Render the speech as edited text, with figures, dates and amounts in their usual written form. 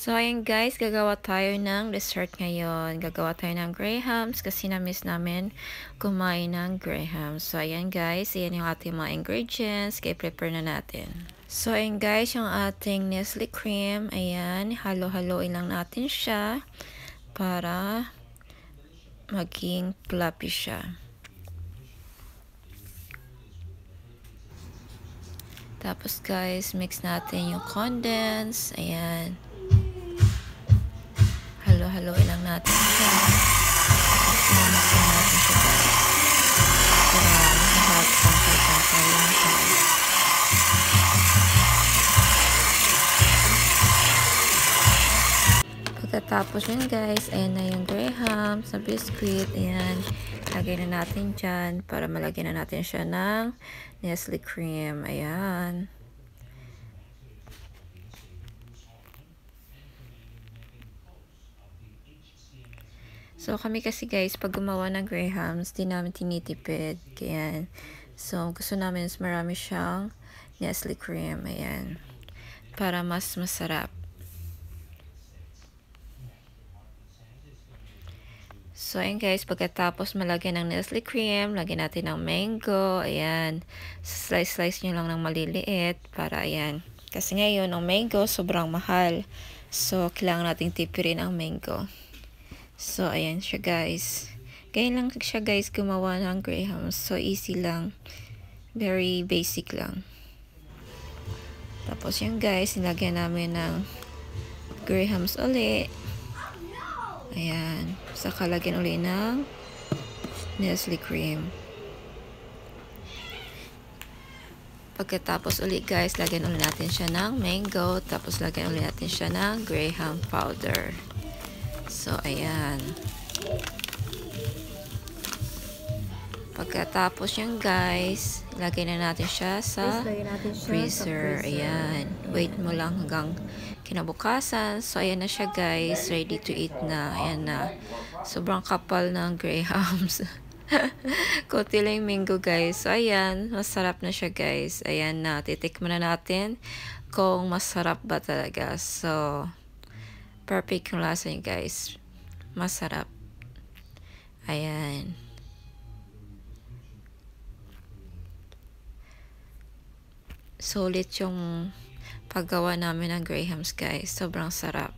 So, ayan guys, gagawa tayo ng dessert ngayon. Gagawa tayo ng grahams kasi na-miss namin kumain ng grahams. So, ayan guys, ayan yung ating mga ingredients. Kaya prepare na natin. So, ayan guys, yung ating Nestle cream. Ayan, halo-haloin lang natin siya para maging fluffy siya. Tapos guys, mix natin yung condense. Ayan. Halo-haloin lang natin siya. Tapos mix natin siya guys. Para lahat pantay-pantay lang siya. Pagkatapos yun guys, ayan na yung grahams na biscuit. Ayan. Lagay na natin dyan para malagyan na natin siya ng Nestle cream. Ayan. So, kami kasi guys, pag gumawa ng grahams, di namin tinitipid. Kaya, so, gusto namin is marami siyang Nestle cream. Ayan. Para mas masarap. So, ayan guys, pagkatapos malagyan ng Nestle cream, lagyan natin ng mango. Ayan. Slice-slice nyo lang ng maliliit para, ayan. Kasi ngayon, ang mango, sobrang mahal. So, kailangan nating tipirin ang mango. So, ayan siya guys. Ganyan lang siya guys gumawa ng grahams. So, easy lang. Very basic lang. Tapos yan guys, nilagyan namin ng grahams uli. Ayan. Saka lagyan uli ng Nestle cream. Pagkatapos uli guys, lagyan uli natin siya ng mango. Tapos lagyan uli natin siya ng graham powder. So, ayan. Pagkatapos yan guys, lagay na natin siya sa freezer. Ayan. Wait mo lang hanggang kinabukasan. So, ayan na siya guys. Ready to eat na. Ayan na. Sobrang kapal ng grahams. Kunti lang yung mango guys. So, ayan. Masarap na siya guys. Ayan na. Titikman na natin kung masarap ba talaga. So, perfect yung lasa niya guys. Masarap. Ayan. Sulit yung paggawa namin ng grahams guys. Sobrang sarap.